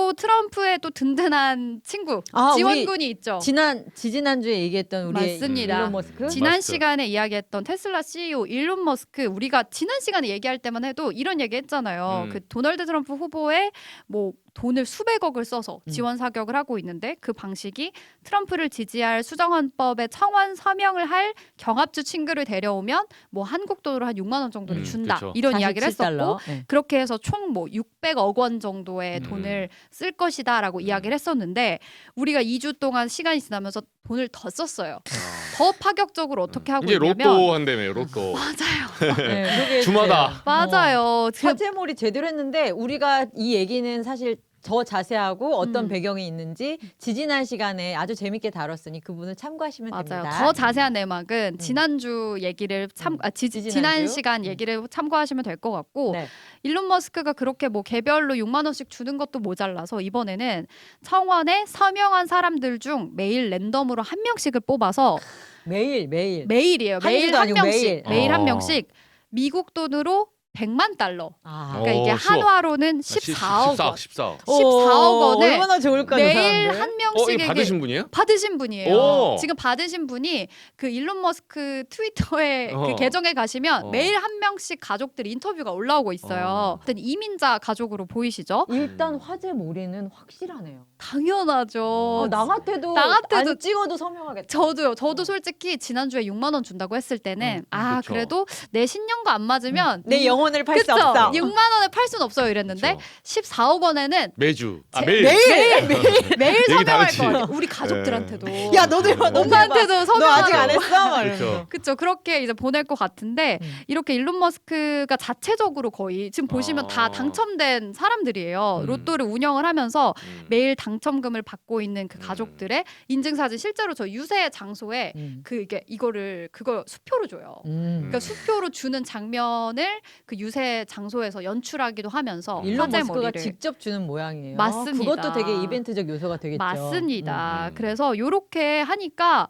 또 트럼프의 또 든든한 친구 지원군이 있죠. 지난주에 얘기했던 우리 맞습니다. 일론 머스크. 지난 맞죠. 시간에 이야기했던 테슬라 CEO 일론 머스크 우리가 지난 시간에 얘기할 때만 해도 이런 얘기 했잖아요. 그 도널드 트럼프 후보의 뭐 돈을 수백억을 써서 지원 사격을 하고 있는데 그 방식이 트럼프를 지지할 수정헌법에 청원 서명을 할 경합주 친구를 데려오면 뭐 한국 돈으로 한 6만 원 정도를 준다. 그쵸. 이런 이야기를 했었고 네. 그렇게 해서 총 뭐 600억 원 정도의 돈을 쓸 것이다라고 이야기를 했었는데 우리가 2주 동안 시간이 지나면서 돈을 더 썼어요. 더 파격적으로 어떻게 하고 이제 있냐면 로또 한다며 로또. 맞아요. 네, 주마다. 맞아요. 화제몰이 제대로 했는데 우리가 이 얘기는 사실 더 자세하고 어떤 배경이 있는지 지지난 시간에 아주 재밌게 다뤘으니 그 부분을 참고하시면 맞아요. 됩니다. 더 자세한 내막은 지난주 얘기를 지난 시간 얘기를 참고하시면 될 것 같고 네. 일론 머스크가 그렇게 뭐 개별로 6만 원씩 주는 것도 모자라서 이번에는 청원에 서명한 사람들 중 매일 랜덤으로 한 명씩을 뽑아서 매일이에요. 매일 주도 한 아니고 명씩 매일 한 어. 명씩 미국 돈으로 100만 달러. 아. 그러니까 이게 수억. 한화로는 14억 원. 14억. 14억 원에 얼마나 좋을까 저 매일 사람들. 한 이거 명씩에게 받으신 분이에요? 받으신 분이에요. 오. 지금 받으신 분이 그 일론 머스크 트위터에 그 어. 계정에 가시면 어. 매일 한 명씩 가족들 인터뷰가 올라오고 있어요. 일단 이민자 가족으로 보이시죠? 일단 화제몰이는 확실하네요. 당연하죠. 나 같아도 안 찍어도 서명하겠다. 저도 솔직히 지난주에 6만 원 준다고 했을 때는 그쵸. 그래도 내 신념과 안 맞으면 내 영혼을 팔 수 그쵸? 없다. 6만 원에 팔 순 없어요 이랬는데 그쵸. 14억 원에는 매주. 매일 얘기 서명할 다르지. 거예요. 우리 가족들한테도. 야 너도 해봐. 너도 엄마한테도 해봐. 너 서명하고. 아직 안 했어? 막 그렇죠. 이러면서. 그렇죠. 그렇게 이제 보낼 것 같은데 이렇게 일론 머스크가 자체적으로 거의 지금 보시면 다 당첨된 사람들이에요. 로또를 운영을 하면서 매일 당첨금을 받고 있는 그 가족들의 인증사진 실제로 저 유세 장소에 그걸 수표로 줘요. 그러니까 수표로 주는 장면을 그 유세 장소에서 연출하기도 하면서 일론 머스크가 화제머리를 직접 주는 모양이에요. 맞습니다. 그것도 되게 이벤트적 요소가 되겠죠. 맞습니다. 그래서 요렇게 하니까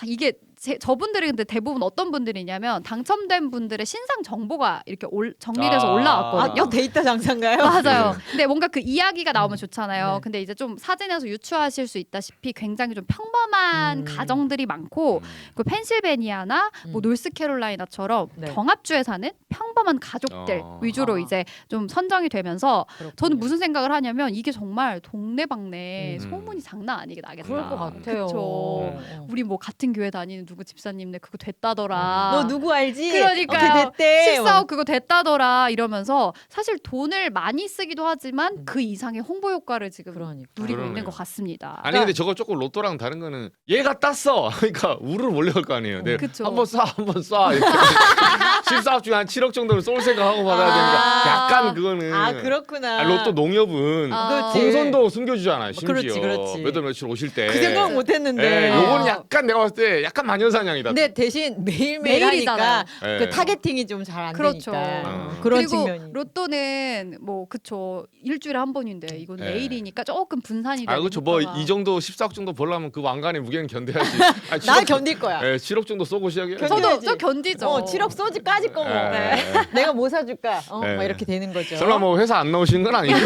이게 저분들이 근데 대부분 어떤 분들이냐면 당첨된 분들의 신상 정보가 이렇게 정리돼서 올라왔거든요. 또 데이터 장사인가요? 맞아요. 근데 뭔가 그 이야기가 나오면 좋잖아요. 네. 근데 이제 좀 사진에서 유추하실 수 있다시피 굉장히 좀 평범한 가정들이 많고 그 펜실베니아나 뭐 노스캐롤라이나처럼 네. 경합주에 사는 평범한 가족들 위주로 이제 좀 선정이 되면서 저는 무슨 생각을 하냐면 이게 정말 동네방네 소문이 장난 아니게 나겠다. 그럴 것 같아요. 그쵸. 우리 뭐 같은 교회 다니는 누구 집사님네 그거 됐다더라. 너 누구 알지? 그러니까요. 됐대. 14억 그거 됐다더라 이러면서 사실 돈을 많이 쓰기도 하지만 그 이상의 홍보 효과를 지금 누리고 그러네요. 있는 것 같습니다. 아니 근데 저거 조금 로또랑 다른 거는 얘가 땄어. 그러니까 우르르 몰려갈 거 아니에요. 네. 그쵸. 한번 쏴. 이렇게. 14억 중에 한 7억 정도를 쏠 생각하고 받아야 되니까 약간 그거는 그렇구나. 로또 농협은 그렇지. 동선도 숨겨주잖아요. 심지어 그렇지. 몇 월 며칠 오실 때. 그 생각은 못했는데. 예, 요거는 약간 내가 봤을 때 약간 마녀사냥이다. 근데 대신 매일매일 매일이잖아요. 하니까 예. 그 타겟팅이 좀 잘 안 그렇죠. 되니까 그런 그리고 측면이. 로또는 뭐 그쵸 일주일에 한 번인데 이건 예. 매일이니까 조금 분산이 되는 그렇죠. 뭐 효과가. 이 정도 14억 정도 벌려면 그 왕관의 무게는 견뎌야지. 아니, 나 7억 견딜 거야. 예, 7억 정도 쏘고 시작해야지. 견뎌야지. 저 견디죠. 7억 소지 까짓 거 뭐. 예. 내가 뭐 사줄까? 예. 막 이렇게 되는 거죠. 설마 뭐 회사 안 나오신 건 아니죠?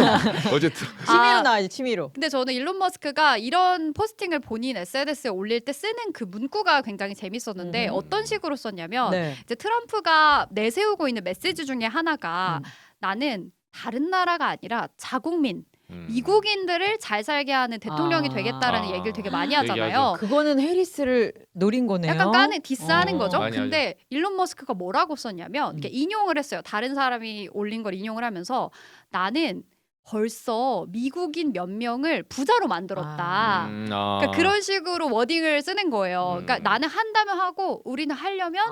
어쨌든. 취미로 나와야지 취미로. 근데 저는 일론 머스크가 이런 포스팅을 본인 SNS에 올릴 때 쓰는 그 문구가 굉장히 재밌었는데 어떤 식으로 썼냐면 네. 이제 트럼프가 내세우고 있는 메시지 중에 하나가 나는 다른 나라가 아니라 자국민 미국인들을 잘 살게 하는 대통령이 되겠다라는 얘기를 되게 많이 하잖아요. 얘기하죠. 그거는 해리스를 노린 거네요. 약간 까는 디스하는 거죠. 많이 근데 일론 머스크가 뭐라고 썼냐면 이렇게 인용을 했어요. 다른 사람이 올린 걸 인용을 하면서 나는 벌써 미국인 몇 명을 부자로 만들었다. 그러니까 그런 식으로 워딩을 쓰는 거예요. 그러니까 나는 한다면 하고 우리는 하려면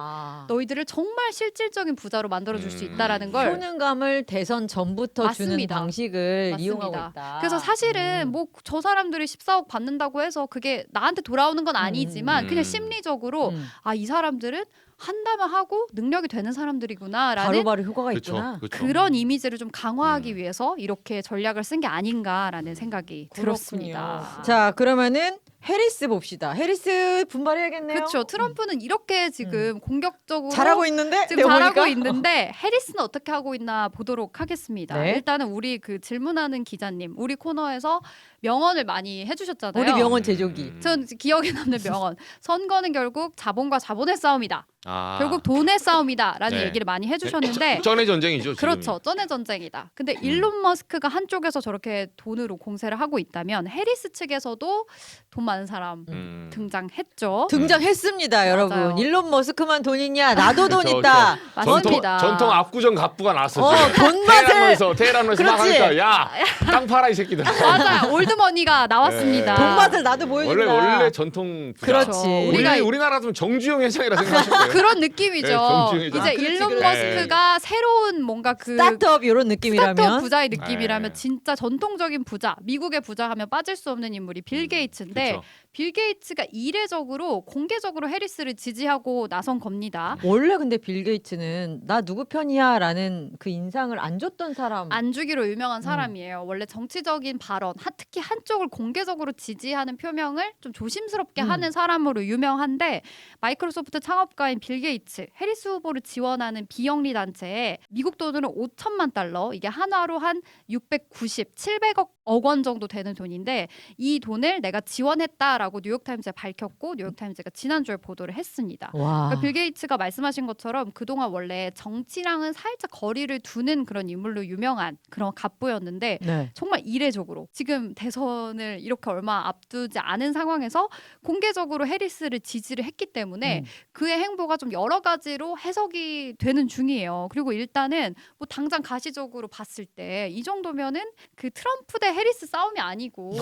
너희들을 정말 실질적인 부자로 만들어줄 수 있다라는 걸 효능감을 대선 전부터 주는 맞습니다. 방식을 맞습니다. 이용하고 있다. 그래서 사실은 뭐 저 사람들이 14억 받는다고 해서 그게 나한테 돌아오는 건 아니지만 그냥 심리적으로 이 사람들은 한다면 하고 능력이 되는 사람들이구나라는 바로바로 효과가 있구나. 그런 이미지를 좀 강화하기 위해서 이렇게 전략을 쓴 게 아닌가라는 생각이 들었습니다. 자, 그러면은 해리스 봅시다. 해리스 분발해야겠네요. 그렇죠. 트럼프는 이렇게 지금 공격적으로 잘하고 있는데 지금 내가 잘하고 보니까. 있는데 해리스는 어떻게 하고 있나 보도록 하겠습니다. 네. 일단은 우리 그 질문하는 기자님, 우리 코너에서 명언을 많이 해주셨잖아요. 우리 명언 제조기. 전 기억에 남는 명언. 선거는 결국 자본과 자본의 싸움이다. 아. 결국 돈의 싸움이다라는 네. 얘기를 많이 해주셨는데 쩐의 전쟁이죠. 지금이. 그렇죠. 쩐의 전쟁이다. 근데 일론 머스크가 한쪽에서 저렇게 돈으로 공세를 하고 있다면 해리스 측에서도 돈 많은 사람 등장했죠. 등장했습니다, 여러분. 맞아요. 일론 머스크만 돈 있냐? 나도 돈 저, 있다. 맞습니다. 전통 압구정 갑부가 나왔었죠. 돈 맛을 테헤란에서 막 그렇지. 하니까 야, 땅 팔아 이 새끼들. 맞아요. 올드머니가 나왔습니다. 네. 돈 맛을 나도 보여준다. 원래 전통 부자. 그렇지. 우리가 우리나라도 정주영 회장이라 생각하시면 돼요. 그런 느낌이죠. 네, 정치인이죠. 이제 아, 그렇지, 일론 그렇지. 머스크가 새로운 뭔가 그 스타트업 이런 느낌이라면 스타트업 부자의 느낌이라면 네. 진짜 전통적인 부자, 미국의 부자 하면 빠질 수 없는 인물이 빌 게이츠인데 그쵸. 빌 게이츠가 이례적으로 공개적으로 해리스를 지지하고 나선 겁니다. 원래 근데 빌 게이츠는 나 누구 편이야라는 그 인상을 안 줬던 사람. 안 주기로 유명한 사람이에요. 원래 정치적인 발언, 특히 한쪽을 공개적으로 지지하는 표명을 좀 조심스럽게 하는 사람으로 유명한데 마이크로소프트 창업가인 빌 게이츠, 해리스 후보를 지원하는 비영리 단체에 미국 돈으로 5천만 달러, 이게 한화로 한 700억 원 정도 되는 돈인데 이 돈을 내가 지원했다라고 뉴욕타임즈에 밝혔고 뉴욕타임즈가 지난주에 보도를 했습니다. 와. 그러니까 빌 게이츠가 말씀하신 것처럼 그동안 원래 정치랑은 살짝 거리를 두는 그런 인물로 유명한 그런 갑부였는데 네. 정말 이례적으로 지금 대선을 이렇게 얼마 앞두지 않은 상황에서 공개적으로 해리스를 지지를 했기 때문에 그의 행보가 좀 여러 가지로 해석이 되는 중이에요. 그리고 일단은 뭐 당장 가시적으로 봤을 때 이 정도면은 그 트럼프 대 해리스 싸움이 아니고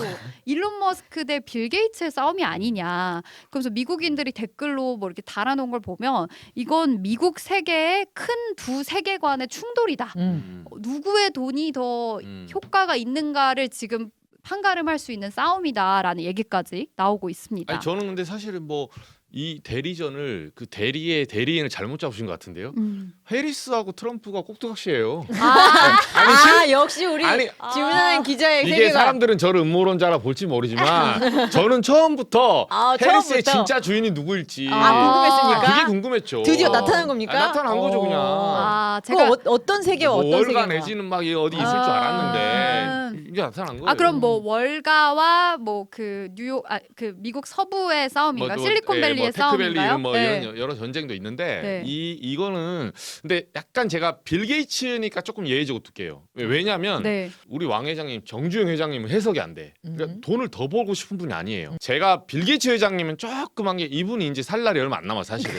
일론 머스크 대 빌 게이츠의 싸움이 아니냐. 그래서 미국인들이 댓글로 뭐 이렇게 달아놓은 걸 보면 이건 미국 세계의 큰 두 세계관의 충돌이다. 누구의 돈이 더 효과가 있는가를 지금 판가름할 수 있는 싸움이다라는 얘기까지 나오고 있습니다. 아니, 저는 근데 사실은 뭐 이 대리전을 그 대리의 대리인을 잘못 잡으신 것 같은데요. 해리스하고 트럼프가 꼭두각시예요. 역시 우리 아니, 질문하는 기자의 이게 세계가 사람들은 저를 음모론자라 볼지 모르지만 저는 처음부터 해리스의 처음부터. 진짜 주인이 누구일지 궁금했습니까? 그게 궁금했죠. 드디어 나타난 겁니까? 나타난 거죠 그냥. 제가 어떤 세계와 뭐 어떤 월가 세계가 내지는 막 어디 있을 줄 알았는데 이게 나타난 거예요. 그럼 뭐 월가와 뭐 그 뉴욕 그 미국 서부의 싸움인가? 실리콘밸리의 테크밸리 싸움인가요? 이런 뭐 네. 이런 여러 전쟁도 있는데 네. 이거는 근데 약간 제가 빌 게이츠니까 조금 예의적으로 둘게요. 왜냐하면 네. 우리 왕 회장님 정주영 회장님은 해석이 안 돼. 그러니까 돈을 더 벌고 싶은 분이 아니에요. 제가 빌 게이츠 회장님은 조그만 게 이분이 이제 살 날이 얼마 안 남아 사실은.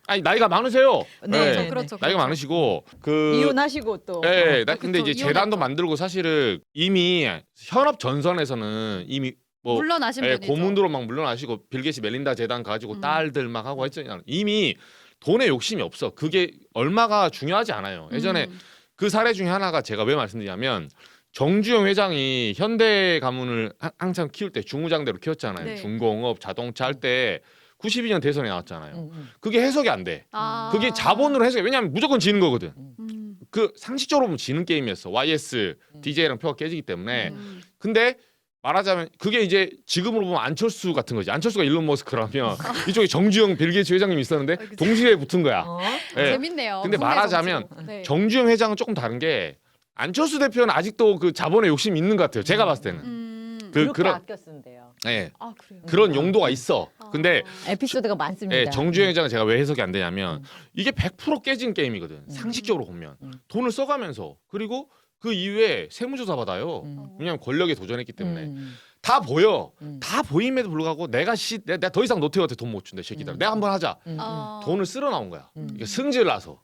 아니 나이가 많으세요. 네. 그렇죠. 나이가 많으시고 그 이혼하시고 또. 네, 그쵸, 근데 이제 이혼했죠. 재단도 만들고 사실은 이미 현업 전선에서는 이미 뭐 물러나신 분이죠. 고문으로 막 물러나시고 빌 게이츠 멜린다 재단 가지고 딸들 막 하고 했잖아요. 이미 돈에 욕심이 없어. 그게 얼마가 중요하지 않아요. 예전에 그 사례 중에 하나가 제가 왜 말씀드리냐면 정주영 회장이 현대 가문을 항상 키울 때 중무장대로 키웠잖아요. 네. 중공업, 자동차 할 때 92년 대선에 나왔잖아요. 그게 해석이 안 돼. 그게 자본으로 해석이 왜냐하면 무조건 지는 거거든. 그 상식적으로 보면 지는 게임이었어. YS, DJ랑 표가 깨지기 때문에. 근데 말하자면 그게 이제 지금으로 보면 안철수 같은 거지. 안철수가 일론 머스크라면 이쪽에 정주영 빌 게이츠 회장님이 있었는데 동시에 붙은 거야. 네. 재밌네요. 근데 국내 말하자면 정치로. 네. 정주영 회장은 조금 다른 게 안철수 대표는 아직도 그 자본에 욕심이 있는 것 같아요. 제가 봤을 때는. 그렇게 그런 아껴 쓴대요. 네. 그래요. 그런 용도가 있어. 근데 에피소드가 많습니다. 네, 정주영 회장은 제가 왜 해석이 안 되냐면 이게 100% 깨진 게임이거든. 상식적으로 보면 돈을 써가면서 그리고 그 이후에 세무조사 받아요. 왜냐하면 권력에 도전했기 때문에 다 보여. 다 보임에도 불구하고 내가 더 이상 노태우한테 돈 못 준다 새끼들. 내가 한번 하자. 돈을 쓸어 나온 거야. 이게 승질 나서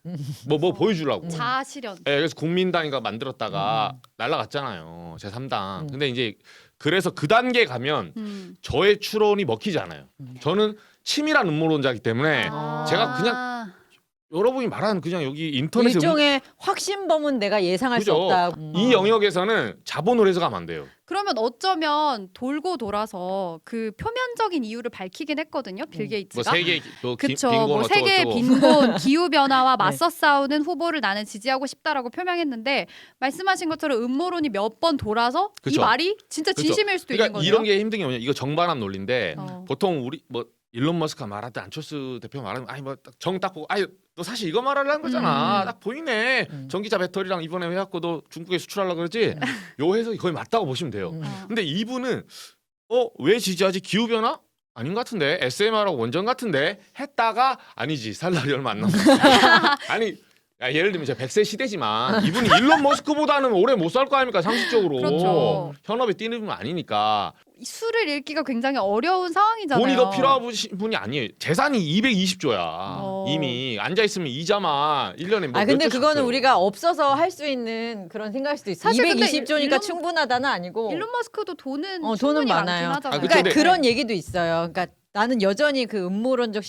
뭐 보여주려고. 자아실현. 네, 그래서 국민당인가 만들었다가 날라갔잖아요. 제3당. 근데 이제 그래서 그 단계 가면 저의 추론이 먹히지 않아요. 저는 치밀한 음모론자이기 때문에 제가 그냥 여러분이 말하는 그냥 여기 인터넷에 일종의 확신범은 내가 예상할 그죠. 수 없다. 이 영역에서는 자본으로 해석하면 안 돼요. 그러면 어쩌면 돌고 돌아서 그 표면적인 이유를 밝히긴 했거든요. 빌 뭐 게이츠가. 세계 뭐 그쵸. 빈곤 뭐 어쩌고 세계 저쩌고. 빈곤, 기후 변화와 네. 맞서 싸우는 후보를 나는 지지하고 싶다라고 표명했는데 말씀하신 것처럼 음모론이 몇 번 돌아서 이 그쵸. 말이 진짜 그쵸. 진심일 수도 그러니까 있는 거예요. 이런 게 힘든 게 뭐냐? 이거 정반합 논리인데 어. 보통 우리 뭐 일론 머스크가 말하든 안철수 대표 말하면 아니 뭐 정 딱 보고 아니 너 사실 이거 말하려는 거잖아. 딱 보이네. 전기차 배터리랑 이번에 해갖고 너 중국에 수출하려고 그러지. 요 해석이 거의 맞다고 보시면 돼요. 어. 근데 이분은 왜 지지하지? 기후 변화? 아닌 것 같은데 SMR하고 원전 같은데 했다가 아니지 살 날이 얼마 안 남았어. 아니 야, 예를 들면 제가 100세 시대지만 이분이 일론 머스크보다는 오래 못 살 거 아닙니까 상식적으로. 그렇죠. 현업에 뛰는 분 아니니까. 수를 읽기가 굉장히 어려운 상황이잖아요. 돈이 더 필요하신 분이 아니에요. 재산이 220조야. 이미 앉아 있으면 이자만 1년에 뭐 근데 몇 조씩 그거는 줘요. 우리가 없어서 할 수 있는 그런 생각일 수도 있어. 사실 근데 220조니까 일론- 충분하다는 아니고. 일론 머스크도 돈은 돈은 충분히 많아요. 많긴 하잖아요. 그쵸, 그러니까 근데- 그런 얘기도 있어요. 그러니까 나는 여전히 그 음모론적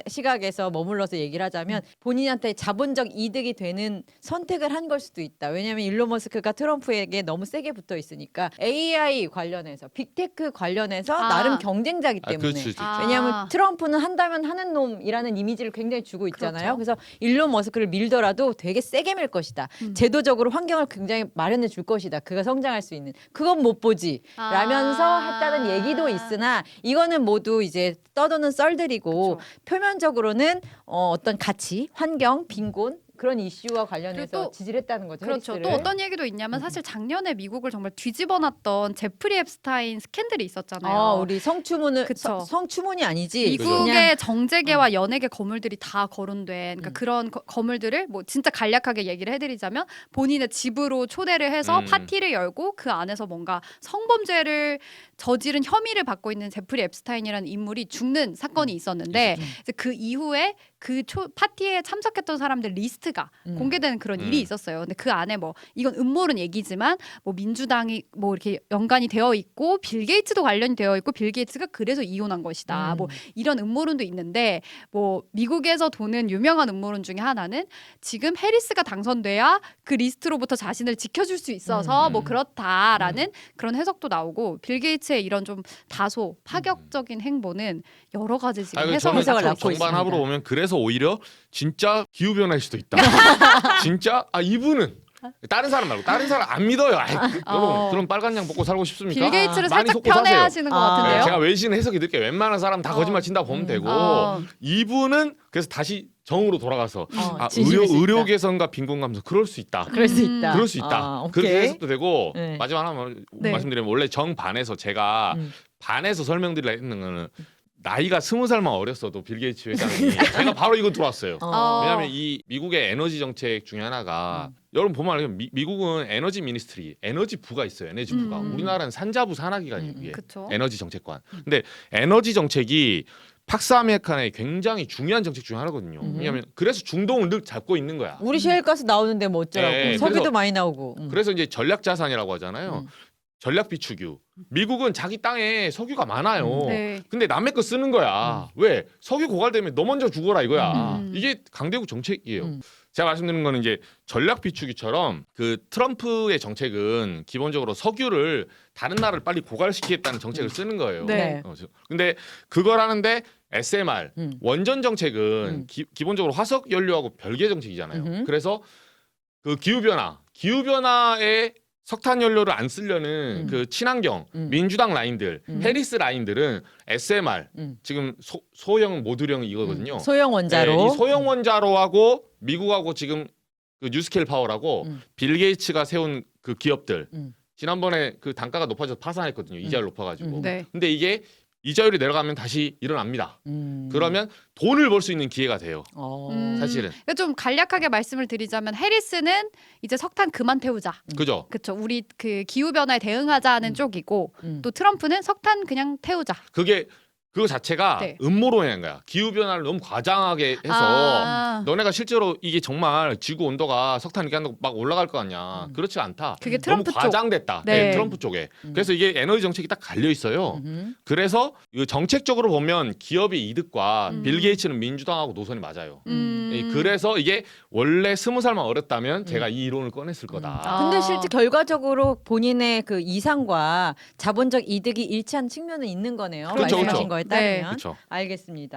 시각에서 머물러서 얘기를 하자면 본인한테 자본적 이득이 되는 선택을 한 걸 수도 있다. 왜냐하면 일론 머스크가 트럼프에게 너무 세게 붙어 있으니까 AI 관련해서 빅테크 관련해서 아. 나름 경쟁자기 아, 때문에. 그렇지. 아. 왜냐하면 트럼프는 한다면 하는 놈이라는 이미지를 굉장히 주고 있잖아요. 그렇죠. 그래서 일론 머스크를 밀더라도 되게 세게 밀 것이다. 제도적으로 환경을 굉장히 마련해 줄 것이다. 그가 성장할 수 있는. 그건 못 보지. 라면서 했다는 얘기도 있으나 이거는 모두 이제 떠도는 썰들이고 그렇죠. 표면적으로는 어떤 가치, 환경, 빈곤 그런 이슈와 그리고 관련해서 또- 지지를 했다는 거죠. 그렇죠. 해리스를. 또 어떤 얘기도 있냐면 사실 작년에 미국을 정말 뒤집어놨던 제프리 앱스타인 스캔들이 있었잖아요. 우리 성추문을 그쵸. 성추문이 아니지. 미국의 그냥 정재계와 연예계 거물들이 다 거론된 그러니까 그런 거물들을 뭐 진짜 간략하게 얘기를 해드리자면 본인의 집으로 초대를 해서 파티를 열고 그 안에서 뭔가 성범죄를 저지른 혐의를 받고 있는 제프리 앱스타인이라는 인물이 죽는 사건이 있었는데 이제 그 이후에 그 파티에 참석했던 사람들 리스트가 공개되는 그런 일이 있었어요. 근데 그 안에 뭐 이건 음모론 얘기지만 뭐 민주당이 뭐 이렇게 연관이 되어 있고 빌 게이츠도 관련이 되어 있고 빌 게이츠가 그래서 이혼한 것이다. 뭐 이런 음모론도 있는데 뭐 미국에서 도는 유명한 음모론 중에 하나는 지금 해리스가 당선돼야 그 리스트로부터 자신을 지켜줄 수 있어서 뭐 그렇다라는 그런 해석도 나오고 빌 게이츠의 이런 좀 다소 파격적인 행보는 여러 가지 지금 아니, 해석을 해석을 낳고 낳고 있습니다. 정반합으로 오면 그래서 오히려 진짜 기후 변화일 수도 있다. 진짜 이분은 다른 사람 말고 다른 사람 안 믿어요. 여러분 그럼 빨간 양 먹고 살고 싶습니까? 빌 게이츠를 많이 살짝 속고 사세요. 편애하시는 것 같은데요. 네, 제가 외신 해석이 늦게 웬만한 사람 다 거짓말 친다고 보면 되고 이분은 그래서 다시 정으로 돌아가서 진심일 수 있다. 의료 개선과 빈곤 감소 그럴 수 있다. 그럴 수 있다. 그럴 수 있다. 오케이. 그렇게 해석도 되고 네. 마지막 하나만 네. 말씀드리면 원래 정반에서 제가 반에서 설명드리려 했는 거는 나이가 20살만 어렸어도 빌 게이츠 회장이 제가 바로 이거 들어왔어요. 왜냐하면 이 미국의 에너지 정책 중에 하나가 여러분 보면 알겠지만 미국은 에너지 미니스트리, 에너지 부가 있어요. 에너지 부가. 우리나라는 산자부 산하기관이에요. 그쵸. 에너지 정책관. 근데 에너지 정책이 팍스 아메리칸의 굉장히 중요한 정책 중에 하나거든요. 왜냐하면 그래서 중동을 늘 잡고 있는 거야. 우리 셰일가스 나오는데 뭐 어쩌라고. 네, 석유도 그래서- 많이 나오고. 그래서 이제 전략 자산이라고 하잖아요. 전략 비축유. 미국은 자기 땅에 석유가 많아요. 네. 근데 남의 거 쓰는 거야. 왜? 석유 고갈되면 너 먼저 죽어라 이거야. 음. 이게 강대국 정책이에요. 제가 말씀드리는 거는 이제 전략 비축유처럼 그 트럼프의 정책은 기본적으로 석유를 다른 나라를 빨리 고갈시키겠다는 정책을 쓰는 거예요. 네. 근데 그걸 하는데 SMR 원전 정책은 기본적으로 화석 연료하고 별개 정책이잖아요. 그래서 그 기후 변화에 석탄 연료를 안 쓰려는 그 친환경 민주당 라인들, 해리스 라인들은 SMR 지금 소형 모듈형 이거거든요. 소형 원자로. 네, 이 소형 원자로하고 미국하고 지금 그 뉴스케일 파워라고 빌 게이츠가 세운 그 기업들 지난번에 그 단가가 높아져서 파산했거든요. 이자율 높아가지고. 네. 근데 이게 이자율이 내려가면 다시 일어납니다. 그러면 돈을 벌 수 있는 기회가 돼요. 사실은. 그러니까 좀 간략하게 말씀을 드리자면 해리스는 이제 석탄 그만 태우자. 그죠? 그렇죠. 우리 그 기후 변화에 대응하자는 쪽이고 또 트럼프는 석탄 그냥 태우자. 그게 그거 자체가 네. 음모론인 거야. 기후 변화를 너무 과장하게 해서 너네가 실제로 이게 정말 지구 온도가 석탄 이렇게 한다고 막 올라갈 거 아니야. 그렇지 않다. 그게 너무 트럼프 쪽. 과장됐다. 네. 네, 트럼프 쪽에. 그래서 이게 에너지 정책이 딱 갈려 있어요. 그래서 이 정책적으로 보면 기업의 이득과 빌 게이츠는 민주당하고 노선이 맞아요. 그래서 이게 원래 20살만 어렸다면 제가 이 이론을 꺼냈을 거다. 근데 실제 결과적으로 본인의 그 이상과 자본적 이득이 일치한 측면은 있는 거네요. 그렇죠, 말씀하신 그렇죠. 거에 네. 따르면. 그렇죠. 알겠습니다.